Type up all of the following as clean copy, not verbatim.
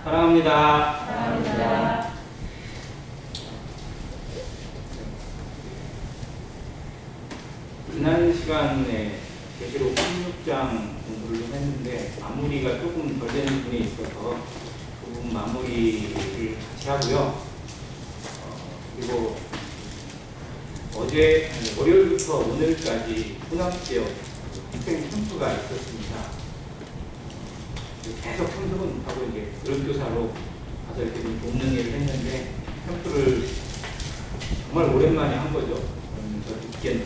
사랑합니다. 감사합니다. 지난 시간에 계시록 16장 공부를 했는데 마무리가 조금 덜 되는 부분이 있어서 그 부분 마무리를 같이 하고요. 그리고 어제 월요일부터 오늘까지 혼합지역 학생 캠프가 있었습니다. 계속 참석은 못하고 이제 그룹교사로 가서 이렇게 좀 돕는 일을 했는데 캠프를 정말 오랜만에 한 거죠. 그러면서 느낀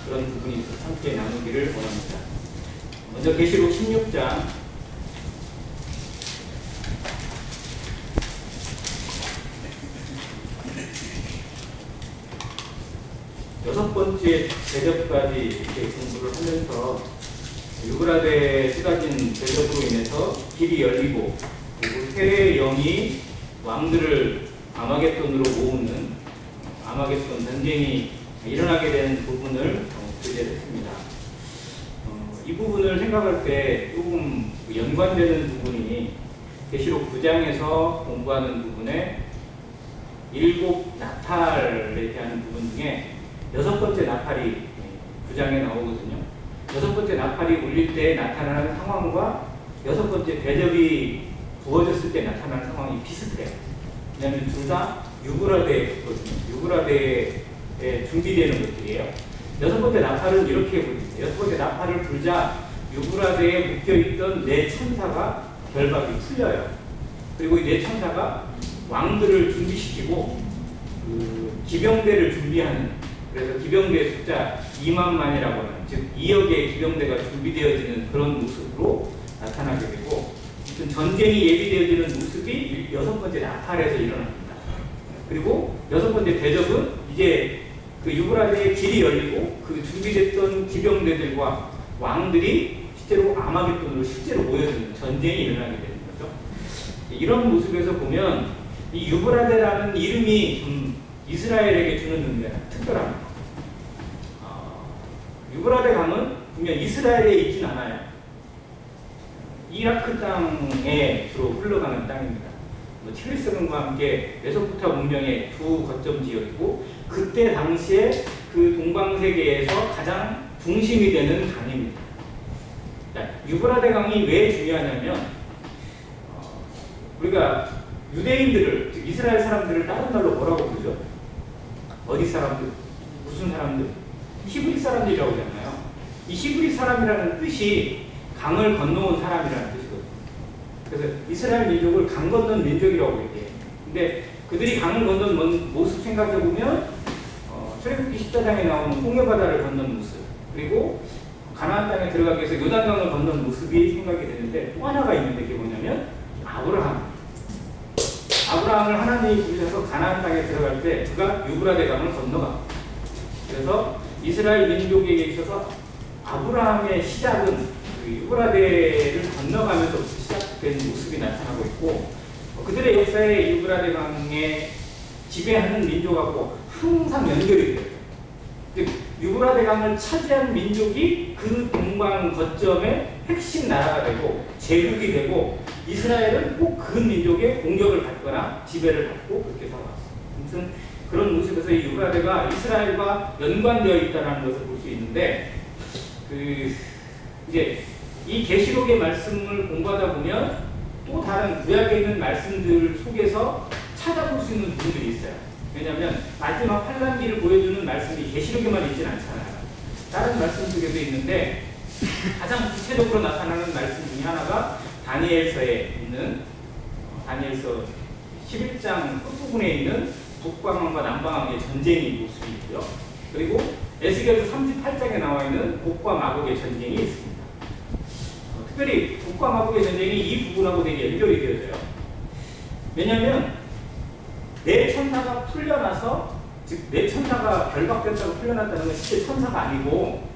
그런 부분이 있어서 함께 나누기를 원합니다. 먼저 계시록 16장 6번째 대접까지 이렇게 공부를 하면서 유브라데에 쏟아진 대접으로 인해서 길이 열리고 그리고 새 영이 왕들을 아마겟돈으로 모으는 아마겟돈 전쟁이 일어나게 되는 부분을 교제했습니다. 이 부분을 생각할 때 조금 연관되는 부분이 계시록 9장에서 공부하는 부분에 7 나팔에 대한 부분 중에 6번째 나팔이 9장에 나오거든요. 6번째 나팔이 울릴 때 나타나는 상황과 6번째 대접이 부어졌을 때 나타나는 상황이 비슷해요. 왜냐하면 둘 다 유브라데에 있거든요. 유브라데에 준비되는 것들이에요. 6번째 나팔은 이렇게 불립니다. 6번째 나팔을 불자 유브라데에 묶여있던 4천사가 결박이 풀려요. 그리고 이 4천사가 왕들을 준비시키고 기병대를 준비하는, 그래서 기병대 숫자 2만만이라고 하는, 즉 2억의 기병대가 준비되어지는 그런 모습으로 나타나게 되고, 전쟁이 예비되어지는 모습이 6번째 나팔에서 일어납니다. 그리고 6번째 대접은 이제 그 유브라데의 길이 열리고 그 준비됐던 기병대들과 왕들이 실제로 아마겟돈으로 실제로 모여드는 전쟁이 일어나게 되는 거죠. 이런 모습에서 보면 이 유브라데라는 이름이 좀 이스라엘에게 주는 의미가 특별합니다. 유브라데 강은 분명 이스라엘에 있진 않아요. 이라크 땅에 주로 흘러가는 땅입니다. 티그리스강과 함께 메소포타 문명의 두 거점 지역이고, 그때 당시에 그 동방세계에서 가장 중심이 되는 강입니다. 유브라데 강이 왜 중요하냐면, 우리가 유대인들을, 즉 이스라엘 사람들을 다른 말로 뭐라고 부르죠? 어디 사람들? 무슨 사람들? 히브리 사람들이라고 하잖아요. 이 히브리 사람이라는 뜻이 강을 건너온 사람이라는 뜻이거든요. 그래서 이스라엘 민족을 강 건넌 민족이라고 얘기해요. 근데 그들이 강을 건넌 모습 생각해보면 출애굽기 14장에 나오는 홍해바다를 건넌 모습, 그리고 가나안 땅에 들어가기 위해서 요단강을 건넌 모습이 생각이 되는데, 또 하나가 있는데 그게 뭐냐면 아브라함을 하나님이 부르셔서 가나안 땅에 들어갈 때 그가 유브라데 강을 건너갑니다. 그래서 이스라엘 민족에게 있어서 아브라함의 시작은 그 유브라데를 건너가면서 시작된 모습이 나타나고 있고, 그들의 역사에 유브라데 강에 지배하는 민족하고 항상 연결이 돼요. 즉 유브라데 강을 차지한 민족이 그 동방 거점의 핵심 나라가 되고 제국이 되고, 이스라엘은 꼭 그 민족의 공격을 받거나 지배를 받고 그렇게 살아왔어요. 아무튼 그런 모습에서 이 유브라데가 이스라엘과 연관되어 있다는 것을 볼 수 있는데, 이제 이 계시록의 말씀을 공부하다 보면 또 다른 구약에 있는 말씀들 속에서 찾아볼 수 있는 부분들이 있어요. 왜냐하면 마지막 환란기를 보여주는 말씀이 계시록에만 있지는 않잖아요. 다른 말씀 속에도 있는데, 가장 구체적으로 나타나는 말씀 중에 하나가 다니엘서에 있는 다니엘서 11장 끝부분에 있는 북방왕과 남방왕의 전쟁의 모습이 있고요. 그리고 에스겔서 38장에 나와 있는 곡과 마곡의 전쟁이 있습니다. 특별히 곡과 마곡의 전쟁이 이 부분하고 되게 연결이 되어져요. 왜냐하면 4천사가 풀려나서, 즉 4천사가 결박됐다고 풀려났다는 건 실제 천사가 아니고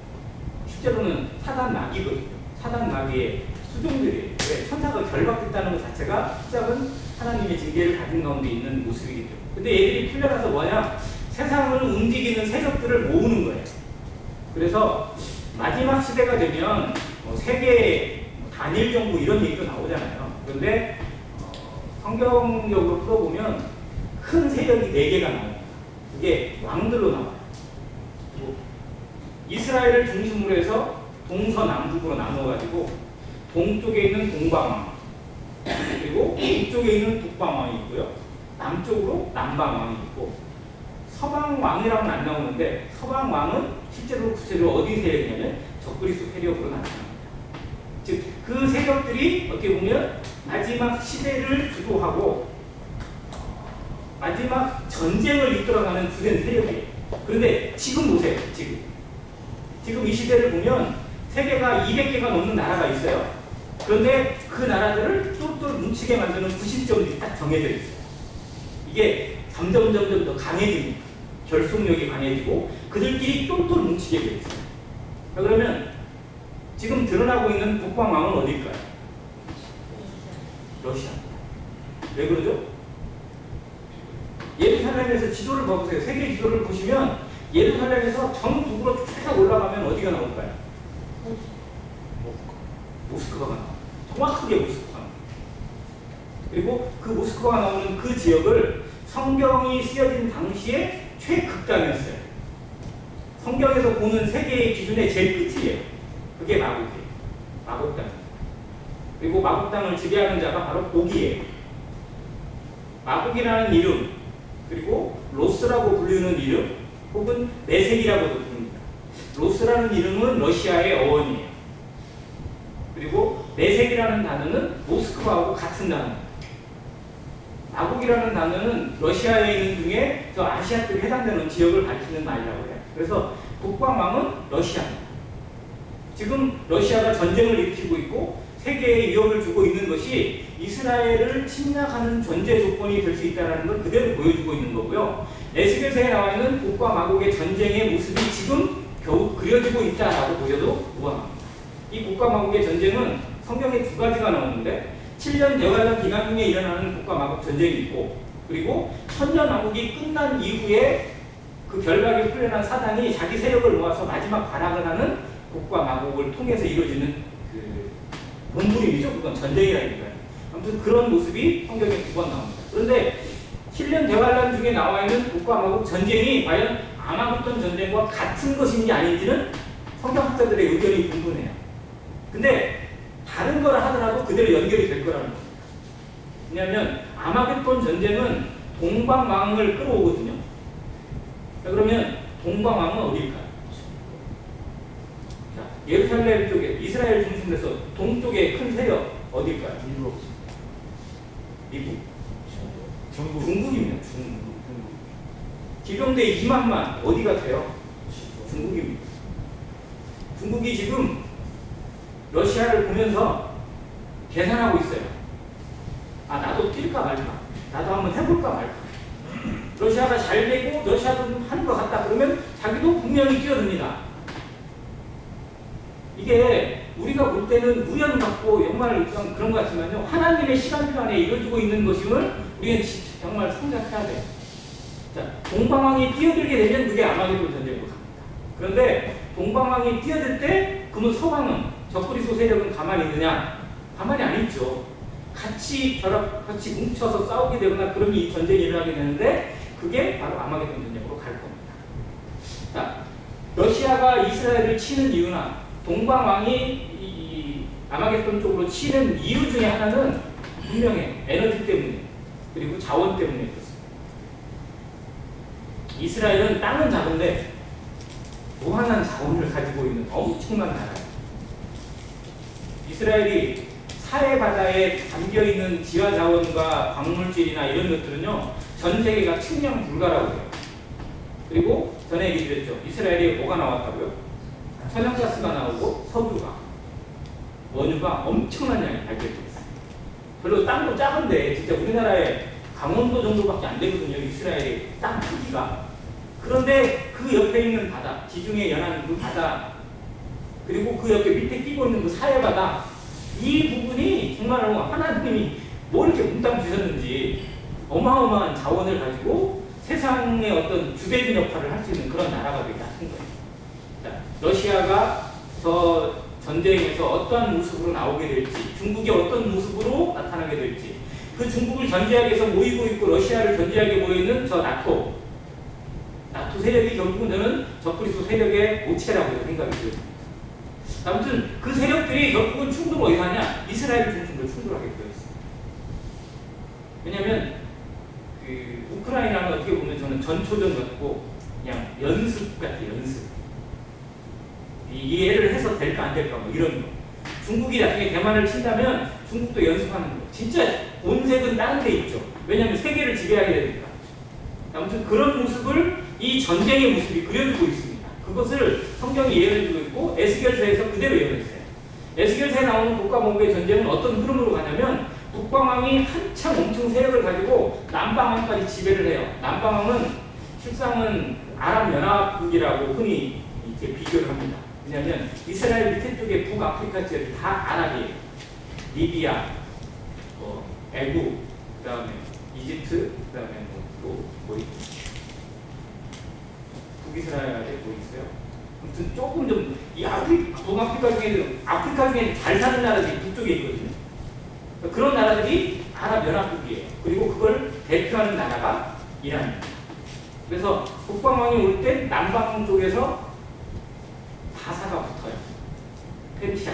실제로는 사단 마귀거든요. 사단 마귀의 수종들이에요. 천사가 결박됐다는 것 자체가 시작은 하나님의 징계를 가진 가운데 있는 모습이기 때문에. 근데 얘들이 풀려나서 뭐냐? 세상을 움직이는 세력들을 모으는 거예요. 그래서 마지막 시대가 되면 세계 단일 정부 이런 얘기도 나오잖아요. 그런데 성경적으로 풀어보면 큰 세력이 4개가 나옵니다. 그게 왕들로 나와요. 이스라엘을 중심으로 해서 동서남북으로 나눠가지고 동쪽에 있는 동방왕, 그리고 북쪽에 있는 북방왕이 있고요. 남쪽으로 남방왕이 있고, 서방왕이라고는 안 나오는데 서방왕은 실제로 구체적으로 어디 세력이냐면 적그리스도 세력으로 나타납니다. 즉 그 세력들이 어떻게 보면 마지막 시대를 주도하고 마지막 전쟁을 이끌어가는 주된 세력이에요. 그런데 지금 보세요. 지금 이 시대를 보면 세계가 200개가 넘는 나라가 있어요. 그런데 그 나라들을 똘똘 뭉치게 만드는 구심점들이 딱 정해져 있어요. 이게 점점 더 강해집니다. 결속력이 강해지고 그들끼리 똘똘 뭉치게 되어 있어요. 그러면 지금 드러나고 있는 북방왕은 어딜까요? 러시아입니다. 왜 그러죠? 예루살렘에서 지도를 봐보세요. 세계 지도를 보시면 예루살렘에서 정북으로 쭉 올라가면 어디가 나올까요? 모스크바가 나와요. 정확하게 모스크바. 그리고 그 모스크바가 나오는 그 지역을 성경이 쓰여진 당시에 최극단이었어요. 성경에서 보는 세계의 기준의 제일 끝이에요. 그게 마곡이에요. 마곡당. 그리고 마곡당을 지배하는 자가 바로 고기예요. 마곡이라는 이름, 그리고 로스라고 불리는 이름, 혹은 메색이라고도 부릅니다. 로스라는 이름은 러시아의 어원이에요. 그리고 메색이라는 단어는 모스크바하고 같은 단어입니다. 마곡이라는 단어는 러시아에 있는 중에 저 아시아 쪽에 해당되는 지역을 가리키는 말이라고 해요. 그래서 북방왕은 러시아입니다. 지금 러시아가 전쟁을 일으키고 있고 세계에 위협을 주고 있는 것이 이스라엘을 침략하는 전제 조건이 될 수 있다는 걸 그대로 보여주고 있는 거고요. 에스겔서에 나와 있는 북과 마곡의 전쟁의 모습이 지금 겨우 그려지고 있다라고 보셔도 무방합니다. 이 북과 마곡의 전쟁은 성경에 2가지가 나오는데 7년 대환란 기간 중에 일어나는 북과 마곡 전쟁이 있고, 그리고 천년왕국이 끝난 이후에 그 결박에 풀려난 사단이 자기 세력을 모아서 마지막 발악을 하는 북과 마곡을 통해서 이루어지는 그 본부림이죠. 그건 전쟁이라니까요. 아무튼 그런 모습이 성경에 2번 나옵니다. 그런데 7년 대환란 중에 나와 있는 북과 마곡 전쟁이 과연 아마겟돈 전쟁과 같은 것인지 아닌지는 성경학자들의 의견이 분분해요. 근데 다른 걸 하더라도 그대로 연결이 될 거라는 겁니다. 왜냐하면 아마겟돈 전쟁은 동방왕을 끌어오거든요. 자, 그러면 동방왕은 어디일까요? 자, 예루살렘 쪽에 이스라엘 중심에서 동쪽의 큰 세력 어디일까요? 미국. 중국입니다. 중국. 기병대 2만만 어디가 돼요? 중국입니다. 중국이 지금 러시아를 보면서 계산하고 있어요. 아, 나도 뛸까 말까? 나도 한번 해볼까 말까? 러시아가 잘 되고 러시아도 좀 하는 것 같다 그러면 자기도 분명히 뛰어듭니다. 이게 우리가 볼 때는 우연 같고 정말 그런 것 같지만요, 하나님의 시간표 안에 이루어지고 있는 것임을 우리는 정말 생각해야 돼요. 자, 동방왕이 뛰어들게 되면 그게 아마겟돈 전쟁으로 갑니다. 그런데 동방왕이 뛰어들 때 그러면 서방은, 적그리스도 세력은 가만히 있느냐? 가만히 안 있죠. 같이 같이 뭉쳐서 싸우게 되거나 그러면 이 전쟁이 일어나게 되는데 그게 바로 아마겟돈 전쟁으로 갈 겁니다. 자, 러시아가 이스라엘을 치는 이유나 동방왕이 이 아마겟돈 쪽으로 치는 이유 중에 하나는 분명해. 에너지 때문에, 그리고 자원 때문에 그렇습니다. 이스라엘은 땅은 작은데 무한한 자원을 가지고 있는 엄청난 나라예요. 이스라엘이 사해 바다에 담겨 있는 지하 자원과 광물질이나 이런 것들은요, 전 세계가 측량 불가라고 해요. 그리고 전에 얘기드렸죠. 이스라엘에 뭐가 나왔다고요? 천연가스가 나오고 석유가, 원유가 엄청난 양이 발견되어 있어요. 별로 땅도 작은데 진짜 우리나라의 강원도 정도밖에 안 되거든요. 이스라엘의 땅 크기가. 그런데 그 옆에 있는 바다, 지중해 연안 그 바다, 그리고 그 옆에 밑에 끼고 있는 그 사해 바다, 이 부분이 정말 하나님이 뭘 이렇게 몽땅 주셨는지 어마어마한 자원을 가지고 세상의 어떤 주대진 역할을 할 수 있는 그런 나라가 되게 큰 거예요. 자, 러시아가 저 전쟁에서 어떠한 모습으로 나오게 될지, 중국이 어떤 모습으로 나타나게 될지, 그 그 중국을 견제하기 위해서 모이고 있고 러시아를 견제하기 위해 모여있는 저 나토 세력이 결국은 저는 적그리스도 세력의 모체라고 생각이 들어요. 아무튼 그 세력들이 결국은 충돌을 어디서 하냐? 이스라엘 중심으로 충돌하게 되어 있습니다. 왜냐하면 그 우크라이나는 어떻게 보면 저는 전초전 같고 그냥 연습 같아요. 연습. 이해를 해서 될까 안 될까 뭐 이런 거. 중국이 나중에 대만을 친다면 중국도 연습하는 거. 진짜 본색은 다른 데 있죠. 왜냐하면 세계를 지배하게 되니까. 아무튼 그런 모습을 이 전쟁의 모습이 그려주고 있습니다. 그것을 성경이 예를 들고 있고 에스겔서에서 그대로 예언했어요. 에스겔서에 나오는 북과蒙고의 전쟁은 어떤 흐름으로 가냐면 북방왕이 한참 엄청 세력을 가지고 남방왕까지 지배를 해요. 남방왕은 실상은 아랍연합국이라고 흔히 이렇게 비교를 합니다. 왜냐하면 이스라엘 밑에 쪽에 북아프리카 지역이 다 아랍이에요. 리비아, 애국, 그 다음에 이집트, 그 다음에 뭐 있지? 북이스라엘에 뭐 있어요? 아무튼 조금 좀 이 북아프리카 중에 아프리카 중에 잘 사는 나라들이 북쪽에 있거든요. 그런 나라들이 아랍연합국이에요. 그리고 그걸 대표하는 나라가 이란입니다. 그래서 북방왕이 올 때 남방 쪽에서 바사가 붙어요. 페르시아.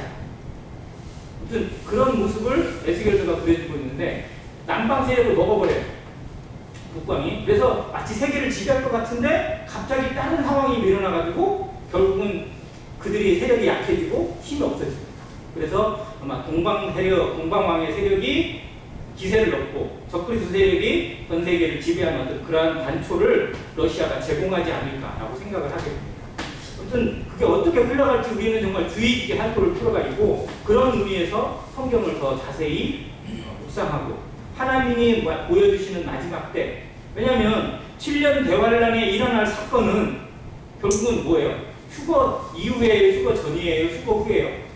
아무튼 그런 모습을 에스겔서가 그려주고 있는데 남방 세력을 먹어버려요. 북방이. 그래서 마치 세계를 지배할 것 같은데 갑자기 다른 상황이 일어나가지고 결국은 그들이 세력이 약해지고 힘이 없어집니다. 그래서 아마 동방왕의 세력이 기세를 얻고 적그리스도 세력이 전 세계를 지배하는 어떤 그러한 단초를 러시아가 제공하지 않을까라고 생각을 하게 됩니다. 아무튼 그게 어떻게 흘러갈지 우리는 정말 주의 깊게 살펴볼 필요가 있고 그런 의미에서 성경을 더 자세히 묵상하고 하나님이 보여주시는 마지막 때 왜냐하면 7년 대환란에 일어날 사건은 결국은 뭐예요? 휴거 이후에요? 휴거 전이에요? 휴거 후에요?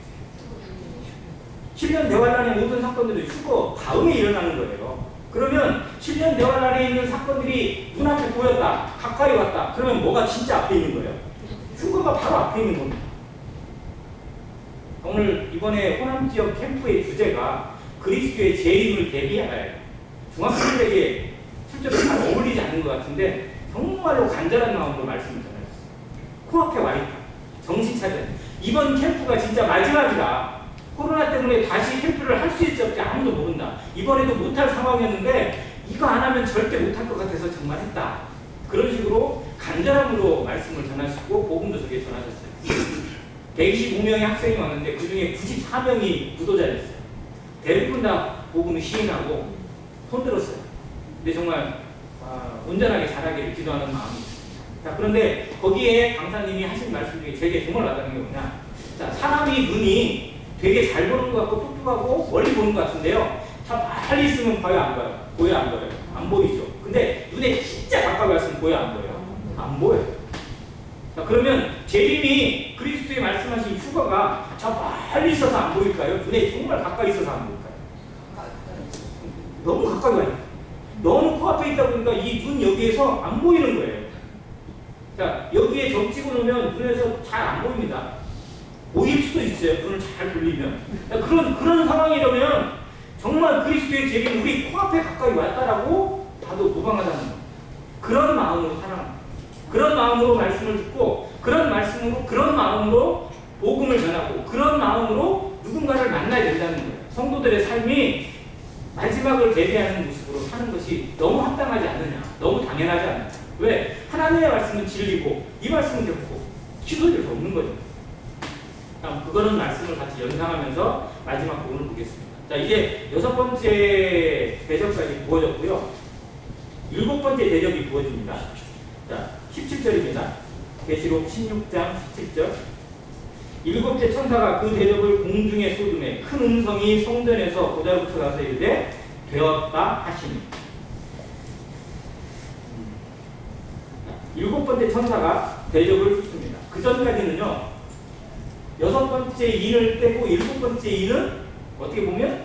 7년 대환란의 모든 사건들은 휴거 다음에 일어나는 거예요. 그러면 7년 대환란에 있는 사건들이 눈앞에 보였다. 가까이 왔다. 그러면 뭐가 진짜 앞에 있는 거예요? 휴거가 바로 앞에 있는 겁니다. 오늘 이번에 호남 지역 캠프의 주제가 그리스도의 재림을 대비하여요. 중학생들에게 실제로 잘 어울리지 않는 것 같은데 정말로 간절한 마음으로 말씀을 전하셨어요. 코앞에 와 있다. 정신 차려. 이번 캠프가 진짜 마지막이다. 코로나 때문에 다시 캠프를 할 수 있을지 없지 아무도 모른다. 이번에도 못할 상황이었는데 이거 안 하면 절대 못할 것 같아서 정말 했다. 그런 식으로 간절함으로 말씀을 전하시고 복음도 저게 전하셨어요. 125명의 학생이 왔는데 그 중에 94명이 부도자였어요. 대부분 다 복음을 시인하고 손들었어요. 근데 정말 온전하게 잘하기를 기도하는 마음이 있습니다. 자, 그런데 거기에 강사님이 하신 말씀 중에 제게 정말 와닿는 게 뭐냐. 자, 사람이 눈이 되게 잘 보는 것 같고 똑똑하고 멀리 보는 것 같은데요. 자, 빨리 있으면 봐요, 안 봐요? 보여, 안 보여요? 안 보이죠. 근데 눈에 진짜 가까이 왔으면 보여, 안 보여요? 안 보여요. 자, 그러면 재림이 그리스도의 말씀하신 휴거가 저 멀리 있어서 안 보일까요? 눈에 정말 가까이 있어서 안 보일까요? 너무 가까이 와요. 너무 코앞에 있다 보니까 이 눈 여기에서 안 보이는 거예요. 자, 여기에 점 찍어 놓으면 눈에서 잘 안 보입니다. 보일 수도 있어요. 눈을 잘 돌리면. 그런 상황이라면 정말 그리스도의 재림 우리 코앞에 가까이 왔다라고 봐도 무방하다는 거예요. 그런 마음으로 살아갑니다. 그런 마음으로 말씀을 듣고 그런 마음으로 복음을 전하고 그런 마음으로 누군가를 만나야 된다는 거예요. 성도들의 삶이 마지막을 대비하는 모습으로 사는 것이 너무 합당하지 않느냐, 너무 당연하지 않느냐. 왜? 하나님의 말씀은 진리고 이 말씀은 결코 취소될 수 없는 거죠. 다음 그거는 말씀을 같이 연상하면서 마지막 부분을 보겠습니다. 자, 이제 6번째 대접까지 부어졌고요. 7번째 대접이 부어집니다. 자, 17절입니다. 계시록 16장 17절. 7째 천사가 그 대접을 공중에 쏟음에 큰 음성이 성전에서 보좌로부터 나서 이르되 되었다 하시니. 7번째 천사가 대접을 쏟습니다. 그 전까지는요. 6번째 인을 떼고 7번째 인은 어떻게 보면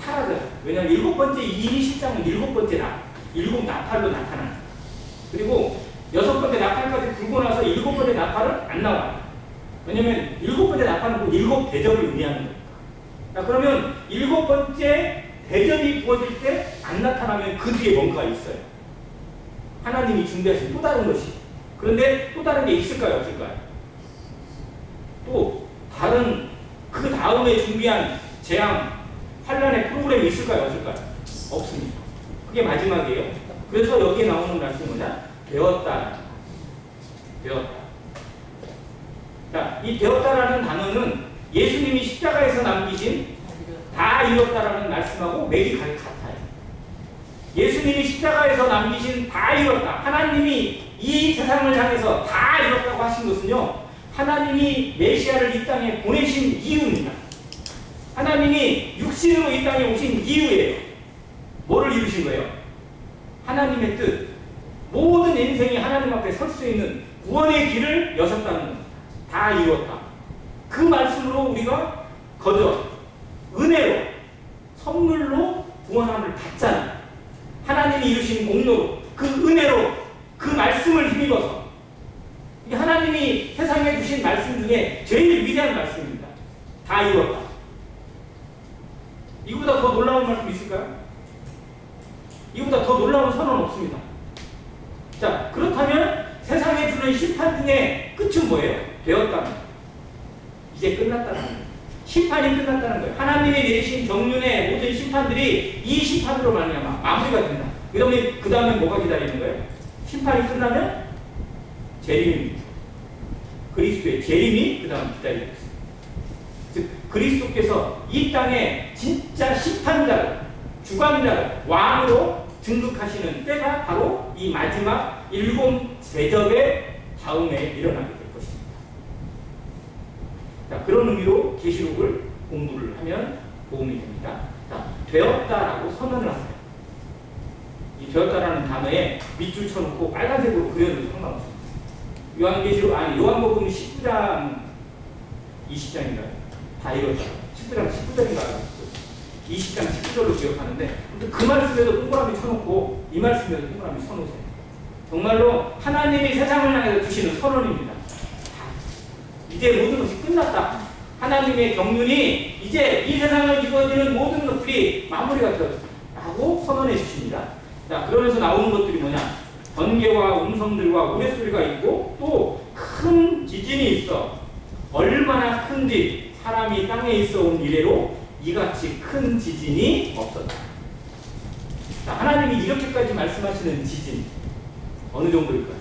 사라져요. 왜냐하면 7번째 인이 실장은 7번째 일곱 나팔로 나타납니다. 그리고 6번째 나팔까지 불고 나서 7번째 나팔은 안 나와요. 왜냐면 7번째 나팔은 꼭 7 대접을 의미하는 거니까. 자, 그러면 7번째 대접이 부어질 때 안 나타나면 그 뒤에 뭔가가 있어요. 하나님이 준비하신 또 다른 것이. 그런데 또 다른 게 있을까요? 없을까요? 또 다른 그 다음에 준비한 재앙, 환란의 프로그램이 있을까요? 없을까요? 없습니다. 그게 마지막이에요. 그래서 여기에 나오는 말씀이 뭐냐? 되었다. 되었다. 자, 이 되었다라는 단어는 예수님이 십자가에서 남기신 다 이뤘다라는 말씀하고 맥이 같아요. 예수님이 십자가에서 남기신 다 이뤘다. 하나님이 이 세상을 향해서 다 이뤘다고 하신 것은요, 하나님이 메시아를 이 땅에 보내신 이유입니다. 하나님이 육신으로 이 땅에 오신 이유예요. 뭐를 이루신 거예요? 하나님의 뜻. 모든 인생이 하나님 앞에 설 수 있는 구원의 길을 여셨다는 겁니다. 다 이루었다. 그 말씀으로 우리가 거저 은혜로 선물로 구원함을 받잖아요. 하나님이 이루신 공로로 그 은혜로 그 말씀을 힘입어서 이게 하나님이 세상에 주신 말씀 중에 제일 위대한 말씀입니다. 다 이루었다. 이보다 더 놀라운 말씀 있을까요? 이보다 더 놀라운 선언은 없습니다. 자, 그렇다면 세상에 주는 심판 중에 끝은 뭐예요? 되었다는 거예요. 이제 끝났다는 거예요. 심판이 끝났다는 거예요. 하나님이 내리신 경륜의 모든 심판들이 이 심판으로 말미암아 마무리가 된다. 그러면 그 다음에 뭐가 기다리는 거예요? 심판이 끝나면 재림입니다. 그리스도의 재림이 그 다음 기다리고 있습니다. 즉 그리스도께서 이 땅에 진짜 심판자로, 주관자로, 왕으로 등극하시는 때가 바로 이 마지막 일곱 대접의 다음에 일어나게 될 것입니다. 자, 그런 의미로 계시록을 공부를 하면 도움이 됩니다. 자, 되었다라고 선언을 하세요. 이 되었다라는 단어에 밑줄 쳐놓고 빨간색으로 그려도 상관없습니다. 요한복음 19장 20장인가요? 다 이뤘다. 19장 19절인가요? 20장 19절로 기억하는데 그 말씀에도 동그라미 쳐놓고 이 말씀에도 동그라미 쳐놓으세요. 정말로 하나님이 세상을 향해서 주시는 선언입니다. 이제 모든 것이 끝났다. 하나님의 경륜이 이제 이 세상을 이루어지는 모든 것들이 마무리가 되었다 라고 선언해 주십니다. 자, 그러면서 나오는 것들이 뭐냐? 번개와 음성들과 우레소리가 있고 또 큰 지진이 있어. 얼마나 큰지 사람이 땅에 있어 온 이래로 이같이 큰 지진이 없었다. 자, 하나님이 이렇게까지 말씀하시는 지진 어느 정도일까요?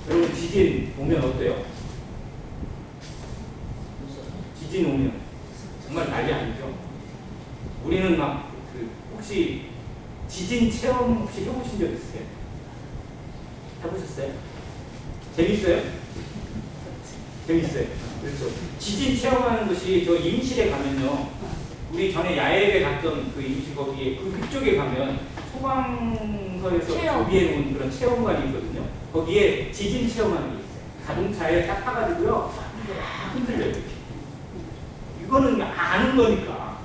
여러분 지진 오면 어때요? 지진 오면 정말 난리 아니죠? 우리는 막 혹시 지진 체험 혹시 해보신 적 있으세요? 해보셨어요? 재밌어요? 재밌어요. 그렇죠. 지진 체험하는 것이 저 임실에 가면요. 우리 전에 야외에 갔던 그 임실 거기에 그쪽에 가면 소방서에서 준비해 놓은 그런 체험관이 있거든요. 거기에 지진 체험하는 게 있어요. 자동차에 딱 타가지고요. 막 흔들려요. 이렇게. 이거는 아는 거니까.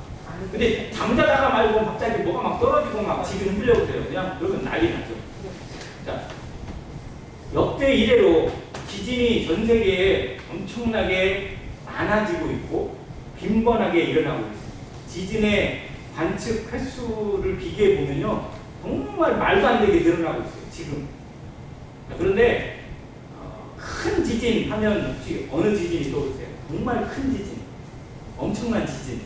근데 잠자다가 말고 갑자기 뭐가 막 떨어지고 막 집이 흔들려보세요. 그냥 그러면 난리 나죠. 자, 역대 이래로 지진이 전 세계에 엄청나게 많아지고 있고 빈번하게 일어나고 있습니다. 지진의 관측 횟수를 비교해 보면요, 정말 말도 안 되게 늘어나고 있어요. 지금. 그런데 큰 지진 하면 혹시 어느 지진이 떠오르세요? 정말 큰 지진, 엄청난 지진.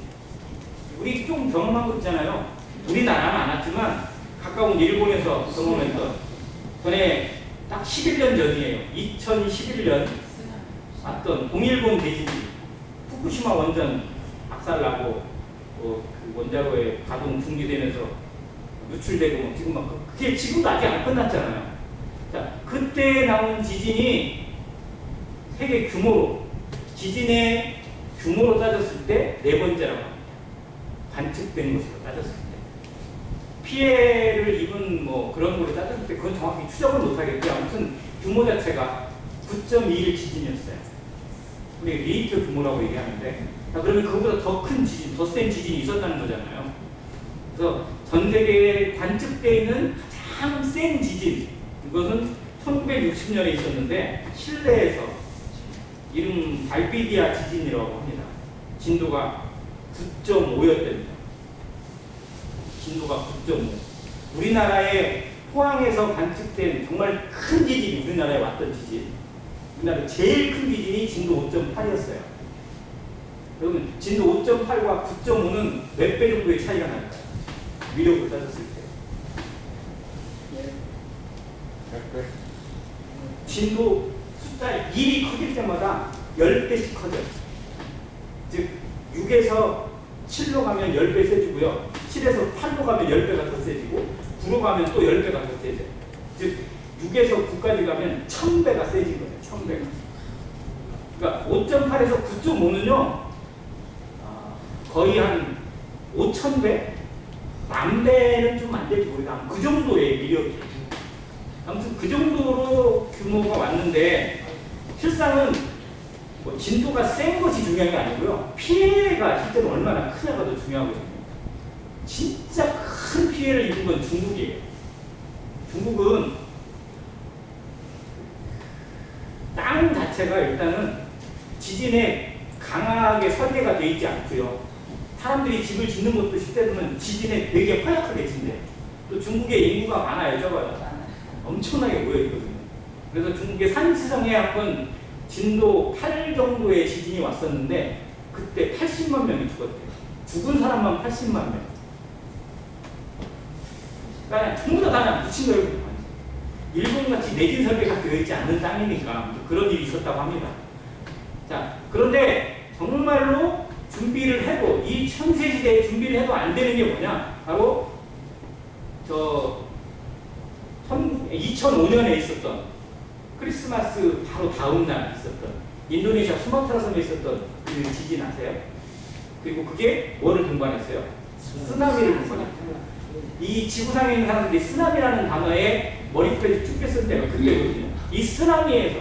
우리 좀 경험한 거 있잖아요. 우리나라는 안 왔지만 가까운 일본에서 경험했던 전에 딱 11년 전이에요. 2011년 왔던 동일본 대지진, 후쿠시마 원전 박살나고 그 원자로에 가동 중지되면서 누출되고 지금 막 그게 지금도 아직 안 끝났잖아요. 자, 그때 나온 지진이 세계 규모로 지진의 규모로 따졌을 때 네 번째라고 합니다. 관측된 것으로 따졌을 때. 피해를 입은 뭐 그런 거로 따졌을 때 그건 정확히 추적을 못하겠고요. 아무튼 규모 자체가 9.21 지진이었어요. 우리 리히터 규모라고 얘기하는데, 그러면 그거보다 더 큰 지진, 더 센 지진이 있었다는 거잖아요. 그래서 전 세계에 관측되어 있는 가장 센 지진, 이것은 1960년에 있었는데 칠레에서 이름 발비디아 지진이라고 합니다. 진도가 9.5였답니다. 진도가 9.5. 우리나라의 포항에서 관측된 정말 큰 지진이 우리나라에 왔던 지진. 우리나라 제일 큰 지진이 진도 5.8이었어요. 그러면 진도 5.8과 9.5는 몇 배 정도의 차이가 날까요? 위력으로 따졌을 때. 진도 숫자 1이 커질 때마다 10배씩 커져요. 즉 6에서 7로 가면 10배 세지고요. 7에서 8로 가면 10배가 더 세지고 9로 가면 또 10배가 더 세져요. 즉 6에서 9까지 가면 1000배가 세진 거예요. 1000배가. 그러니까 5.8에서 9.5는요. 거의 한 5000배? 10,000배는 좀 안 되지 우리가 그 정도의 위력이. 아무튼 그 정도로 규모가 왔는데 실상은 뭐 진도가 센 것이 중요한 게 아니고요. 피해가 실제로 얼마나 크냐가 더 중요하거든요. 진짜 큰 피해를 입은 건 중국이에요. 중국은 땅 자체가 일단은 지진에 강하게 설계가 되어 있지 않고요. 사람들이 집을 짓는 것도 실제로는 지진에 되게 허약하게 짓네요. 또 중국의 인구가 많아요. 적어요. 엄청나게 모여있거든요. 그래서 중국의 산지성에 한번 진도 8 정도의 지진이 왔었는데 그때 80만 명이 죽었대요. 죽은 사람만 80만 명. 그러니까 전부 다 그냥 묻힌 거예요. 일본같이 내진 설계가 되어 있지 않는 땅이니까 그런 일이 있었다고 합니다. 자, 그런데 정말로 준비를 해도 이 천세시대에 준비를 해도 안 되는 게 뭐냐? 바로 2005년에 있었던 크리스마스 바로 다음 날 있었던 인도네시아 수마트라 섬에 있었던 그 지진 아세요? 그리고 그게 뭐를 동반했어요? 쓰나미를 동반했어요. 이 지구상에 있는 사람들이 쓰나미라는 단어에 머리까지 쭉 뺐을 때가 그때거든요. 이 쓰나미에서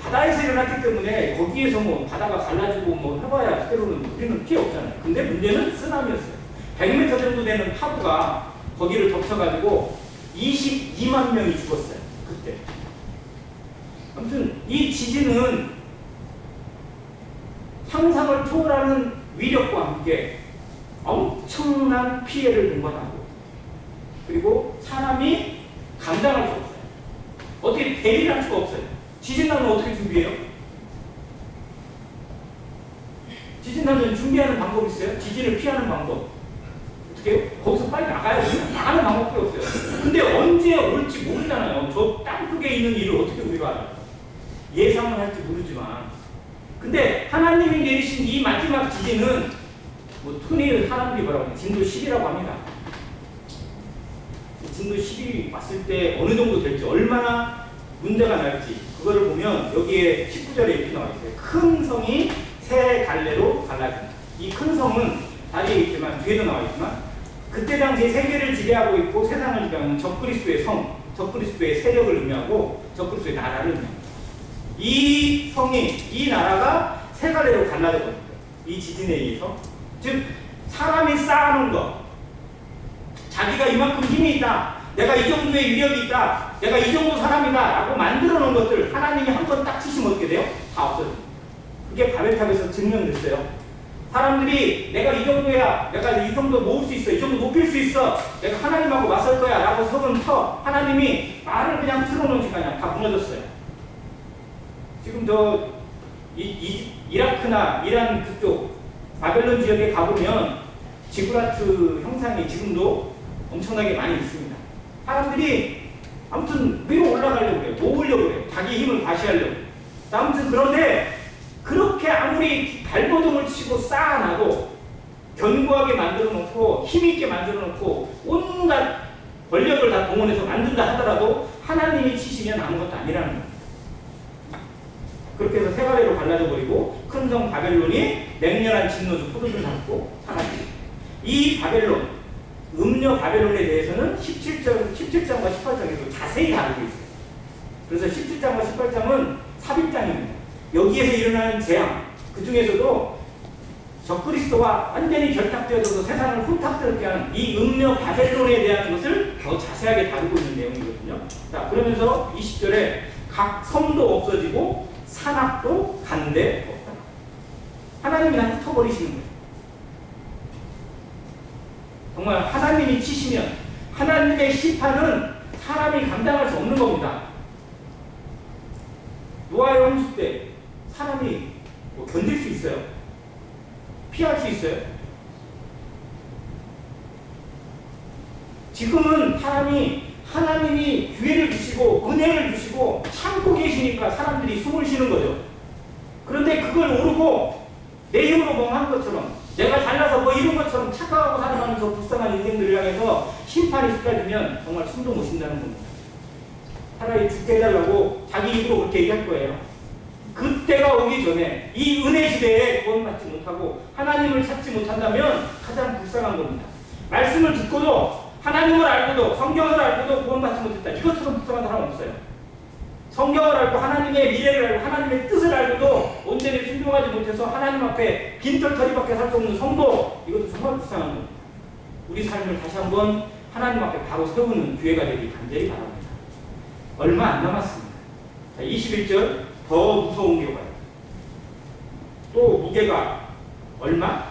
바다에서 일어났기 때문에 거기에서 뭐 바다가 갈라지고 뭐 해봐야 때로는 우리는 피해 없잖아요. 근데 문제는 쓰나미였어요. 100m 정도 되는 파도가 거기를 덮쳐가지고 22만 명이 죽었어요. 그때. 아무튼 이 지진은 상상을 초월하는 위력과 함께 엄청난 피해를 동반하고 그리고 사람이 감당할 수 없어요. 어떻게 대비를 할 수가 없어요. 지진 나면 어떻게 준비해요? 지진 나면 준비하는 방법이 있어요? 지진을 피하는 방법. 어떻게 해요? 거기서 빨리 나가야 돼요. 나가는 방법이 없어요. 근데 언제 올지 모르잖아요. 저 땅속에 있는 일을 어떻게 우리가 알아요? 예상을 할지 모르지만. 근데 하나님이 내리신 이 마지막 지진은 뭐 흔히 사람들이 뭐라고 하냐 진도 10이라고 합니다. 진도 10이 왔을 때 어느 정도 될지 얼마나 문제가 날지 그거를 보면 여기에 19절에 이렇게 나와 있어요. 큰 성이 세 갈래로 갈라진다. 이 큰 성은 다리에 있지만 뒤에도 나와 있지만 그때 당시 세계를 지배하고 있고 세상을 지배하는 적그리스도의 성, 적그리스도의 세력을 의미하고 적그리스도의 나라를 의미합니다. 이 성이 이 나라가 세 갈래로 갈라졌거든요. 이 지진에 의해서 즉 사람이 쌓아놓은 것 자기가 이만큼 힘이 있다. 내가 이 정도의 위력이 있다. 내가 이 정도 사람이다. 라고 만들어 놓은 것들 하나님이 한 번 딱 치시면 어떻게 돼요? 다 없어져요. 그게 바벨탑에서 증명됐어요. 사람들이 내가 이 정도야. 내가 이 정도 모을 수 있어. 이 정도 높일 수 있어. 내가 하나님하고 맞설 거야. 라고 서은 터 하나님이 말을 그냥 틀어놓은 시간이야. 다 무너졌어요. 지금 이라크나 이란 그쪽 바벨론 지역에 가보면 지구라트 형상이 지금도 엄청나게 많이 있습니다. 사람들이 아무튼 위로 올라가려고 해요. 모으려고 해요. 자기 힘을 과시하려고. 아무튼 그런데 그렇게 아무리 발버둥을 치고 쌓아놔도 견고하게 만들어 놓고 힘있게 만들어 놓고 온갖 권력을 다 동원해서 만든다 하더라도 하나님이 치시면 아무것도 아니라는 거예요. 그렇게 해서 세 갈래로 갈라져 버리고 큰 성 바벨론이 맹렬한 진노주 포도주를 담고 사라지고 이 바벨론 음녀 바벨론에 대해서는 17장과 18장에서 자세히 다루고 있어요. 그래서 17장과 18장은 삽입장입니다. 여기에서 일어나는 재앙, 그 중에서도 적그리스도와 완전히 결탁되어져서 세상을 혼탁스럽게 하는 이 음녀 바벨론에 대한 것을 더 자세하게 다루고 있는 내용이거든요. 자, 그러면서 20절에 각 섬도 없어지고 산악도 간데 없다. 하나님이 다 흩어버리시는 거예요. 정말 하나님이 치시면 하나님의 심판은 사람이 감당할 수 없는 겁니다. 노아의 홍수 때 사람이 뭐 견딜 수 있어요? 피할 수 있어요? 지금은 사람이 하나님이 기회를 주시고 은혜를 주시고 참고 계시니까 사람들이 숨을 쉬는 거죠. 그런데 그걸 모르고 내 힘으로 뭐 하는 것처럼 내가 잘나서 뭐 이런 것처럼 착각하고 살아가면서 불쌍한 인생들을 향해서 심판이 쏟아지면 정말 숨도 못 쉰다는 겁니다. 차라리 죽게 해달라고 자기 입으로 그렇게 얘기할 거예요. 그때가 오기 전에 이 은혜 시대에 구원받지 못하고 하나님을 찾지 못한다면 가장 불쌍한 겁니다. 말씀을 듣고도 하나님을 알고도 성경을 알고도 구원받지 못했다. 이것처럼 불쌍한 사람 없어요. 성경을 알고 하나님의 미래를 알고 하나님의 뜻을 알고도 온전히 순종하지 못해서 하나님 앞에 빈털터리밖에 살 수 없는 성도, 이것도 정말 불쌍한 겁니다. 우리 삶을 다시 한번 하나님 앞에 바로 세우는 기회가 되길 간절히 바랍니다. 얼마 안 남았습니다. 자, 21절 더 무서운 게 와요. 또 무게가 얼마?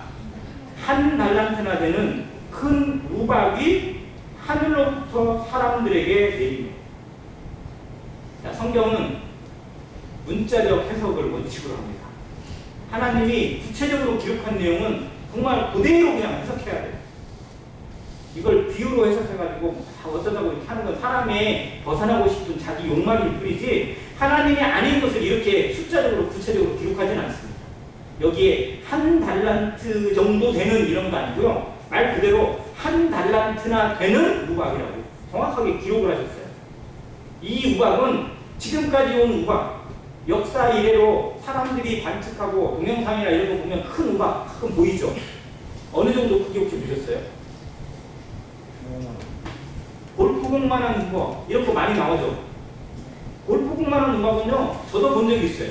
1달란트나 되는 큰 우박이 하늘로부터 사람들에게 내리며. 자, 성경은 문자적 해석을 원칙으로 합니다. 하나님이 구체적으로 기록한 내용은 정말 그대로 그냥 해석해야 돼요. 이걸 비유로 해석해가지고 어쩌다고 이렇게 하는 건 사람의 벗어나고 싶은 자기 욕망일 뿐이지 하나님이 아닌 것을 이렇게 숫자적으로 구체적으로 기록하지는 않습니다. 여기에 1달란트 정도 되는 이런 거 아니고요. 말 그대로 1달란트나 되는 우박이라고 정확하게 기록을 하셨어요. 이 우박은 지금까지 온 우박, 역사 이래로 사람들이 관측하고 동영상이나 이런 거 보면 큰 우박 가끔 보이죠? 어느 정도 크기 혹시 보셨어요? 골프공만한 우박 이렇게 많이 나오죠? 골프공만한 우박은요 저도 본 적이 있어요.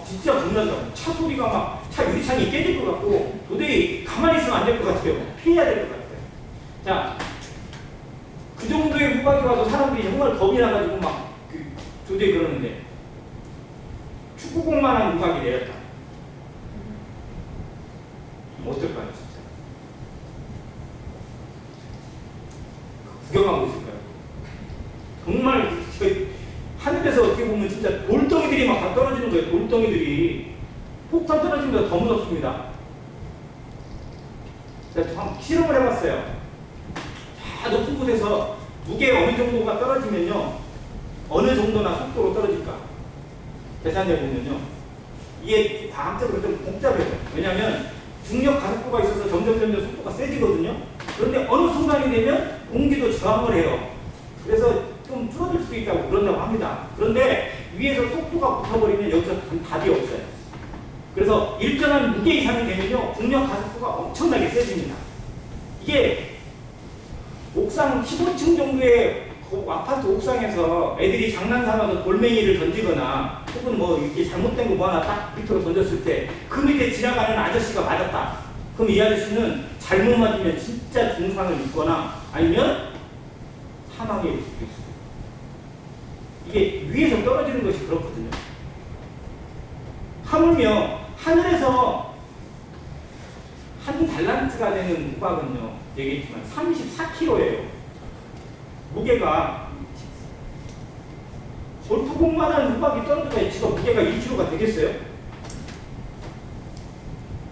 진짜 겁나더라고요. 차 소리가 막 차 유리창이 깨질 것 같고 도저히 가만히 있으면 안 될 것 같아요. 피해야 될 것 같아요. 자, 그 정도의 우박이 와서 사람들이 정말 겁이 나가지고 막 도저히 그러는데 축구공만한 우박이 내렸다. 어떨까요, 진짜? 구경하고 있을까요? 정말 하늘에서 어떻게 보면 진짜 돌덩이들이 막 다 떨어지는 거예요. 돌덩이들이 폭탄 떨어지는 것보다 더 무섭습니다. 제가 실험을 해봤어요. 다 높은 곳에서 무게 어느 정도가 떨어지면요 어느 정도나 속도로 떨어질까 계산해보면요 이게 과학적으로 좀 복잡해요. 왜냐하면 중력 가속도가 있어서 점점 속도가 세지거든요. 그런데 어느 순간이 되면 공기도 저항을 해요. 그래서 좀 줄어들 수도 있다고 그런다고 합니다. 그런데 위에서 속도가 붙어버리면 여기서 답이 없어요. 그래서 일정한 무게 이상이 되면요 중력 가속도가 엄청나게 세집니다. 이게 옥상 15층 정도의 아파트 옥상에서 애들이 장난 삼아서 돌멩이를 던지거나 혹은 뭐 이렇게 잘못된 거 뭐 하나 딱 밑으로 던졌을 때 그 밑에 지나가는 아저씨가 맞았다. 그럼 이 아저씨는 잘못 맞으면 진짜 중상을 입거나 아니면 사망에 이를 수도 있어요. 이게 위에서 떨어지는 것이 그렇거든요. 하물며 하늘에서 1달란트가 되는 우박은요 얘기했지만 34kg예요. 무게가 골프공만한 우박이 떨어져야 지가 무게가 1kg가 되겠어요?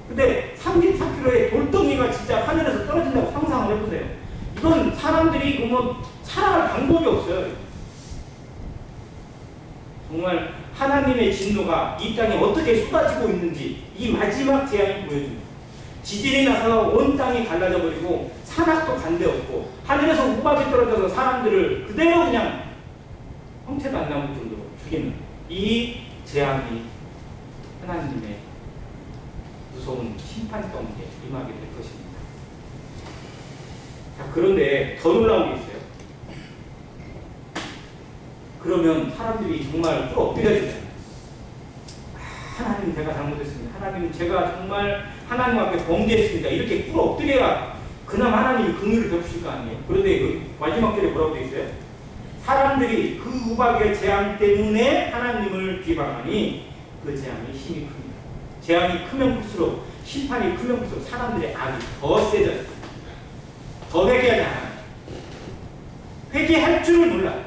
근데 34kg의 돌덩이가 진짜 하늘에서 떨어진다고 상상을 해보세요. 이건 사람들이 보면 살아갈 방법이 없어요. 정말 하나님의 진노가 이 땅에 어떻게 쏟아지고 있는지 이 마지막 재앙이 보여줍니다. 지진이 나서 온 땅이 갈라져 버리고 산악도 간데없고 하늘에서 우박이 떨어져서 사람들을 그대로 그냥 형체도 안 남을 정도로 죽이는 이 재앙이 하나님의 무서운 심판 가운데 임하게 될 것입니다. 자, 그런데 더 놀라운 게 있어요. 그러면 사람들이 정말 또 엎드려지잖아요. 하나님 제가 잘못했습니다. 하나님 제가 정말 하나님 앞에 범죄했습니다. 이렇게 꿇어 엎드려야 그나마 하나님이 긍휼을 베푸실 거 아니에요. 그런데 그 마지막 절에 뭐라고 되어 있어요? 사람들이 그 우박의 재앙 때문에 하나님을 비방하니 그 재앙이 힘이 큽니다. 재앙이 크면 클수록 심판이 크면 클수록 사람들의 악이 더 세져요. 더 회개하지 않아요. 회개할 줄을 몰라요.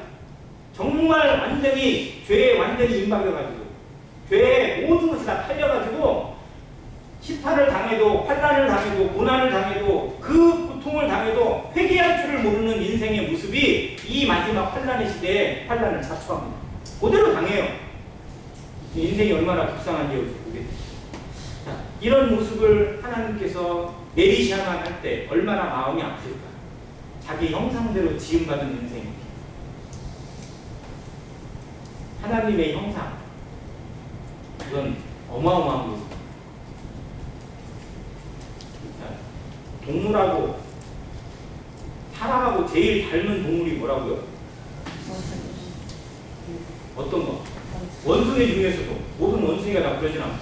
정말 완전히 죄에 완전히 임박해가지고 죄의 모든 것이 다 팔려가지고 시판을 당해도 환난을 당해도 고난을 당해도 그 고통을 당해도 회개할 줄을 모르는 인생의 모습이 이 마지막 환난의 시대에 환난을 자초합니다. 그대로 당해요. 인생이 얼마나 불쌍한지 여기서 보게 됩니다. 자, 이런 모습을 하나님께서 내리시야만 할 때 얼마나 마음이 아플까. 자기 형상대로 지음받은 인생입니다. 하나님의 형상, 이건 어마어마한 모습. 동물하고 사람하고 제일 닮은 동물이 뭐라고요? 어떤 거? 원숭이 중에서도 모든 원숭이가 다 그러진 않고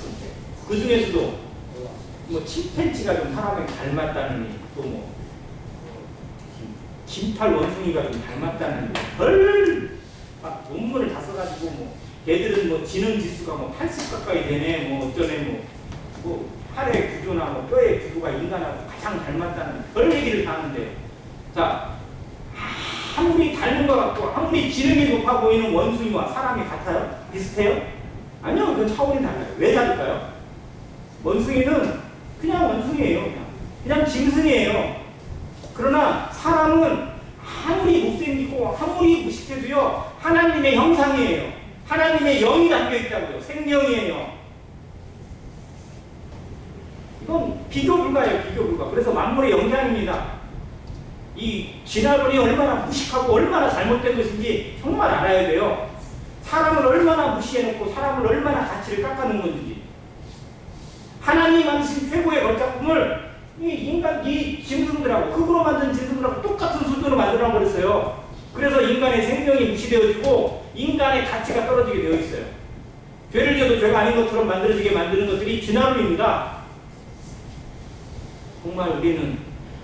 그 중에서도 뭐 침팬지가 좀 사람에 닮았다느니 또 뭐 긴팔 원숭이가 좀 닮았다느니 막 논문을 다 써가지고 뭐 걔들은 뭐 지능 지수가 뭐 80 가까이 되네 뭐 어쩌네 뭐 팔의 구조나 뭐 뼈의 구조가 인간하고 가장 닮았다는 별 얘기를 다 하는데, 자, 아무리 닮은 것 같고 아무리 지능이 높아 보이는 원숭이와 사람이 같아요? 비슷해요? 아니요, 그건 차원이 달라요. 왜 다를까요? 원숭이는 그냥 원숭이에요. 그냥 짐승이에요. 그러나 사람은 아무리 못생기고 아무리 무식해도요 하나님의 형상이에요. 하나님의 영이 담겨있다고요. 생명이에요. 이건 비교 불가예요. 비교 불가. 그래서 만물의 영장입니다. 이 진화론이 얼마나 무식하고 얼마나 잘못된 것인지 정말 알아야 돼요. 사람을 얼마나 무시해놓고 사람을 얼마나 가치를 깎아놓은 건지. 하나님이 만드신 최고의 걸작품을 이 짐승들하고 흙으로 만든 짐승들하고 똑같은 수준으로 만들어 버렸어요. 그래서 인간의 생명이 무시되어지고 인간의 가치가 떨어지게 되어 있어요. 죄를 져도 죄가 아닌 것처럼 만들어지게 만드는 것들이 진화론입니다. 정말 우리는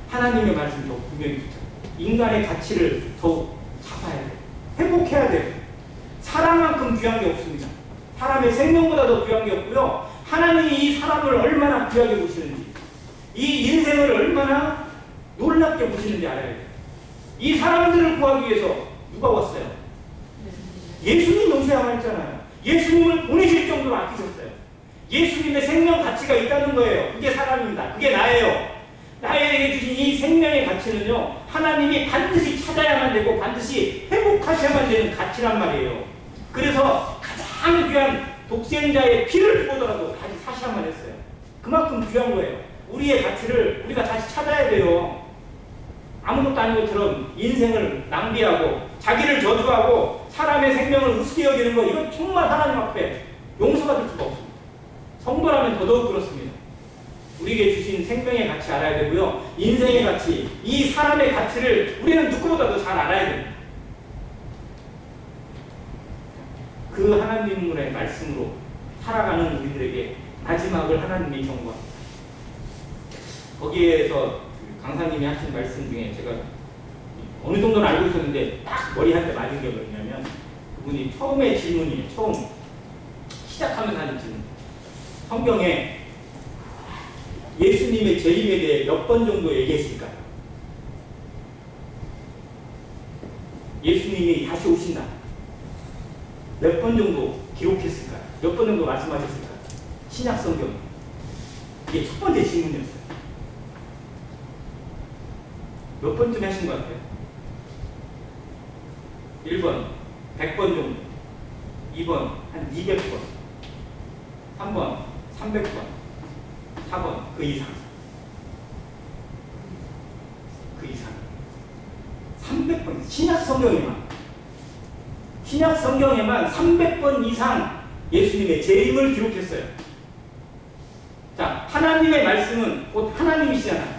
하나님의 말씀을 더 분명히 듣자. 인간의 가치를 더욱 잡아야 돼요. 회복해야 돼요. 사람만큼 귀한 게 없습니다. 사람의 생명보다 더 귀한 게 없고요. 하나님이 이 사람을 얼마나 귀하게 보시는지, 이 인생을 얼마나 놀랍게 보시는지 알아야 돼요. 이 사람들을 구하기 위해서 누가 왔어요? 예수님 오셔야만 했잖아요. 예수님을 보내실 정도로 아끼셨어요. 예수님의 생명 가치가 있다는 거예요. 그게 사람입니다. 그게 나예요. 나에게 주신 이 생명의 가치는요, 하나님이 반드시 찾아야만 되고 반드시 회복하셔야만 되는 가치란 말이에요. 그래서 가장 귀한 독생자의 피를 주고더라도 다시 사셔야만 했어요. 그만큼 귀한 거예요. 우리의 가치를 우리가 다시 찾아야 돼요. 아무것도 아닌 것처럼 인생을 낭비하고 자기를 저주하고 사람의 생명을 우습게 여기는 거, 이건 정말 하나님 앞에 용서받을 수가 없습니다. 성도라면 더더욱 그렇습니다. 우리에게 주신 생명의 가치 알아야 되고요. 인생의 가치, 이 사람의 가치를 우리는 누구보다도 잘 알아야 됩니다. 그 하나님의 말씀으로 살아가는 우리들에게 마지막을 하나님이 경고합니다. 거기에서 강사님이 하신 말씀 중에 제가 어느 정도는 알고 있었는데 딱 머리한테 맞은 게 뭐냐면, 그분이 처음에 질문이에요. 처음 시작하면서 하는 질문. 성경에 예수님의 재림에 대해 몇 번 정도 얘기했을까요? 예수님이 다시 오신다. 몇 번 정도 기록했을까요? 몇 번 정도 말씀하셨을까요? 신약 성경. 이게 첫 번째 질문이었어요. 몇 번쯤 하신 것 같아요? 1번 100번 정도, 2번 한 200번, 3번 300번, 4번 그 이상. 그 이상. 300번. 신약 성경에만 300번 이상 예수님의 재림을 기록했어요. 자, 하나님의 말씀은 곧 하나님이시잖아요.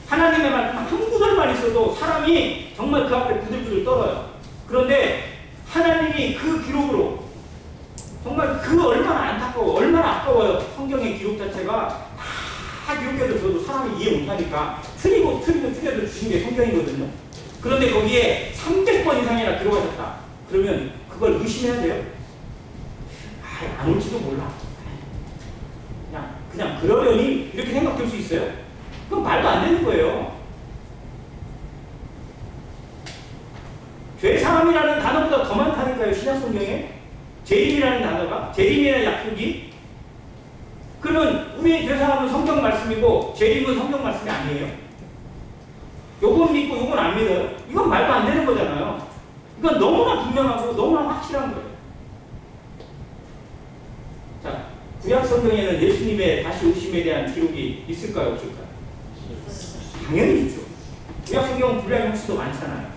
하나님의 말씀 한 구절만 있어도 사람이 정말 그 앞에 부들부들 떨어요. 그런데 하나님이 그 기록으로 정말 그 얼마나 안타까워, 얼마나 아까워요. 성경의 기록 자체가 다 기록해도 저도 사람이 이해 못하니까 틀리고 주신 게 성경이거든요. 그런데 거기에 300번 이상이나 기록하셨다. 그러면 그걸 의심해야 돼요? 안 올지도 몰라. 그냥 그러려니 이렇게 생각될 수 있어요? 그건 말도 안 되는 거예요. 죄사함이라는 단어보다 더 많다니까요. 신약 성경에 재림이라는 단어가, 재림이라는 약속이. 그러면 우리의 죄사함은 성경 말씀이고 재림은 성경 말씀이 아니에요. 요건 믿고 요건 안 믿어요. 이건 말도 안 되는 거잖아요. 이건 너무나 분명하고 너무나 확실한 거예요. 자, 구약 성경에는 예수님의 다시 오심에 대한 기록이 있을까요, 없을까요? 당연히 있죠. 구약 성경은 분량이 훨씬 더 많잖아요.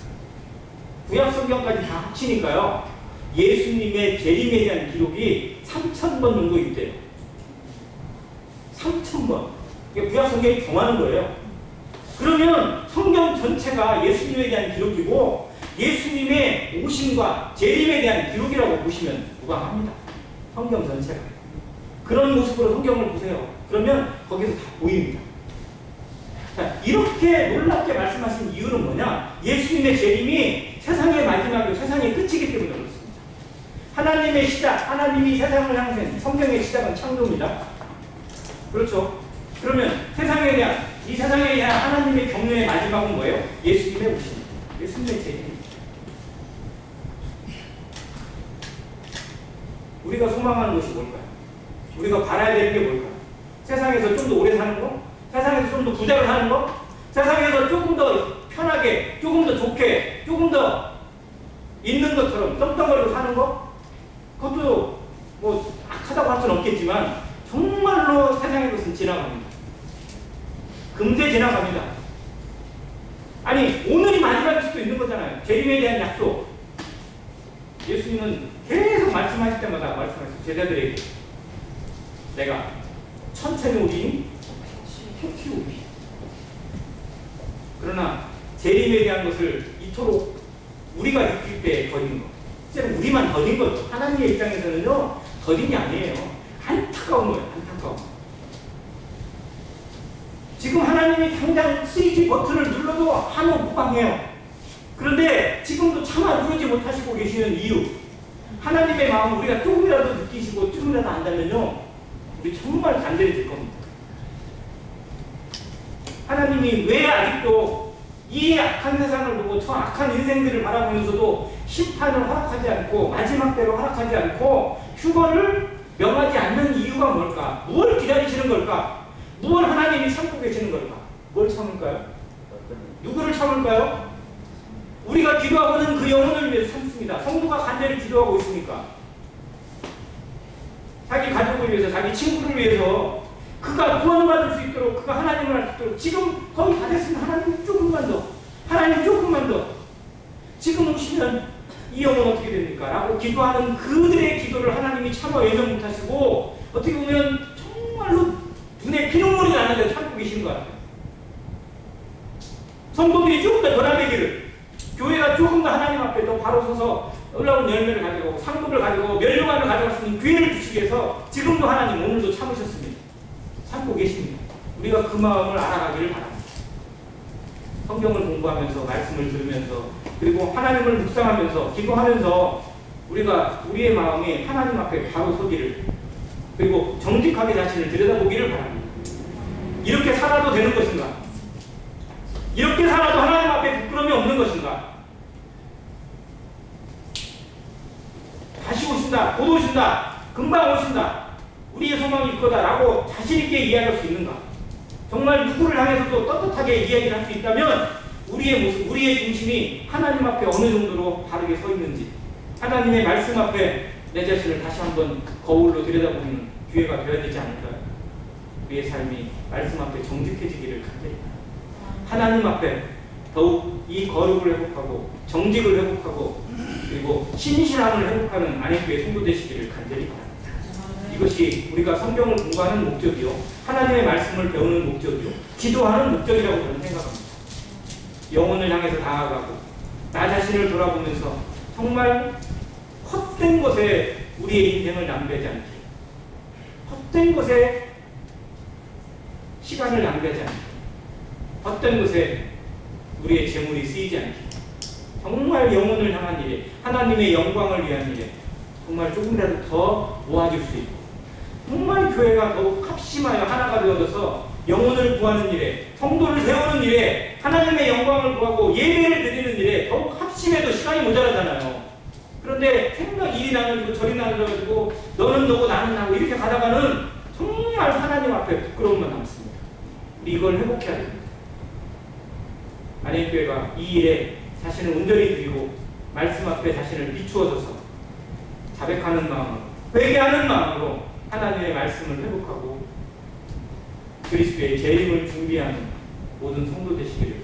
구약 성경까지 다 합치니까요, 예수님의 재림에 대한 기록이 3,000번 정도 있대요. 3,000번. 이게 구약 성경이 더 많은 거예요. 그러면 성경 전체가 예수님에 대한 기록이고 예수님의 오심과 재림에 대한 기록이라고 보시면 무방합니다. 성경 전체가. 그런 모습으로 성경을 보세요. 그러면 거기서 다 보입니다. 자, 이렇게 놀랍게 말씀하신 이유는 뭐냐? 예수님의 재림이 세상의 마지막이고 세상의 끝이기 때문에 그렇습니다. 하나님의 시작, 하나님이 세상을 향하신 성경의 시작은 창조입니다. 그렇죠? 그러면 세상에 대한, 이 세상에 대한 하나님의 경륜의 마지막은 뭐예요? 예수님의 오심, 예수님의 재림. 우리가 소망하는 것이 뭘까요? 우리가 바라야 되는 게 뭘까요? 세상에서 좀 더 오래 사는 거? 세상에서 좀 더 부자로 사는 거? 세상에서 조금 더 편하게, 조금 더 좋게, 조금 더 있는 것처럼 떵떵거리고 사는 거? 그것도 뭐 악하다고 할 수는 없겠지만 정말로 세상의 것은 지나갑니다. 금세 지나갑니다. 아니, 오늘이 마지막일 수도 있는 거잖아요. 재림에 대한 약속. 예수님은 계속 말씀하실 때마다 말씀하시죠. 제자들에게 내가 천천히 오리니 택히 오리. 그러나 재림에 대한 것을 이토록 우리가 느낄 때 더딘 거. 실제로 우리만 더딘 거죠. 하나님의 입장에서는요, 더딘 게 아니에요. 안타까운 거예요. 안타까운 거. 지금 하나님이 당장 스위치 버튼을 눌러도 한우 무방해요. 그런데 지금도 차마 누르지 못하시고 계시는 이유, 하나님의 마음 우리가 조금이라도 느끼시고 조금이라도 안다면요, 우리 정말 간절해질 겁니다. 하나님이 왜 아직도 이 악한 세상을 보고 저 악한 인생들을 바라보면서도 심판을 허락하지 않고 마지막 때로 허락하지 않고 휴거를 명하지 않는 이유가 뭘까? 무엇을 기다리시는 걸까? 무엇을 하나님이 참고 계시는 걸까? 뭘 참을까요? 누구를 참을까요? 우리가 기도하고는 그 영혼을 위해서 참습니다. 성도가 간절히 기도하고 있으니까. 자기 가족을 위해서, 자기 친구를 위해서, 그가 구원받을 수 있도록, 그가 하나님을 알 수 있도록. 지금 거의 다 됐으면 하나님 조금만 더, 하나님 조금만 더. 지금 오시면 이 영혼 어떻게 됩니까? 라고 기도하는 그들의 기도를 하나님이 참아 외면 못하시고 어떻게 보면 정말로 눈에 피눈물이 나는데 참고 계신 것 같아요. 성도들이 조금 더 변화되기를, 교회가 조금 더 하나님 앞에 더 바로 서서 놀라운 열매를 가지고 상급을 가지고 멸류관을 가져갈 수 있는 기회를 주시기 위해서 지금도 하나님 오늘도 참으셨습니다. 참고 계십니다. 우리가 그 마음을 알아가기를 바랍니다. 성경을 공부하면서, 말씀을 들으면서, 그리고 하나님을 묵상하면서, 기도하면서 우리가 우리의 마음이 하나님 앞에 바로 서기를, 그리고 정직하게 자신을 들여다보기를 바랍니다. 이렇게 살아도 되는 것인가? 이렇게 살아도 하나님 앞에 부끄러움이 없는 것인가? 다시 오신다, 곧 오신다, 금방 오신다, 우리의 소망이 이거다라고 자신있게 이야기할 수 있는가? 정말 누구를 향해서도 떳떳하게 이야기를 할 수 있다면 우리의 모습, 우리의 중심이 하나님 앞에 어느 정도로 바르게 서 있는지, 하나님의 말씀 앞에 내 자신을 다시 한번 거울로 들여다보는 기회가 되어야 되지 않을까요? 우리의 삶이 말씀 앞에 정직해지기를 간절히 하나님 앞에 더욱 이 거룩을 회복하고 정직을 회복하고 그리고 신실함을 회복하는 안익교회 성도 되시기를 간절히 바랍니다. 이것이 우리가 성경을 공부하는 목적이요, 하나님의 말씀을 배우는 목적이요, 기도하는 목적이라고 저는 생각합니다. 영혼을 향해서 다가가고 나 자신을 돌아보면서 정말 헛된 것에 우리의 인생을 낭비하지 않기, 헛된 것에 시간을 낭비하지 않기, 헛된 것에 우리의 재물이 쓰이지 않기, 정말 영혼을 향한 일에, 하나님의 영광을 위한 일에 정말 조금이라도 더 모아질 수 있고, 정말 교회가 더욱 합심하여 하나가 되어져서 영혼을 구하는 일에, 성도를 세우는 일에, 하나님의 영광을 구하고 예배를 드리는 일에 더욱 합심해서 해도 시간이 모자라잖아요. 그런데 생각 이리 나누고 저리 나누어가지고 너는 너고 나는 나고 이렇게 가다가는 정말 하나님 앞에 부끄러움만 남습니다. 우리 이걸 회복해야 됩니다. 안행교회가 이 일에 자신을 온전히 드리고 말씀 앞에 자신을 비추어줘서 자백하는 마음으로, 회개하는 마음으로 하나님의 말씀을 회복하고 그리스도의 재림을 준비하는 모든 성도 되시기를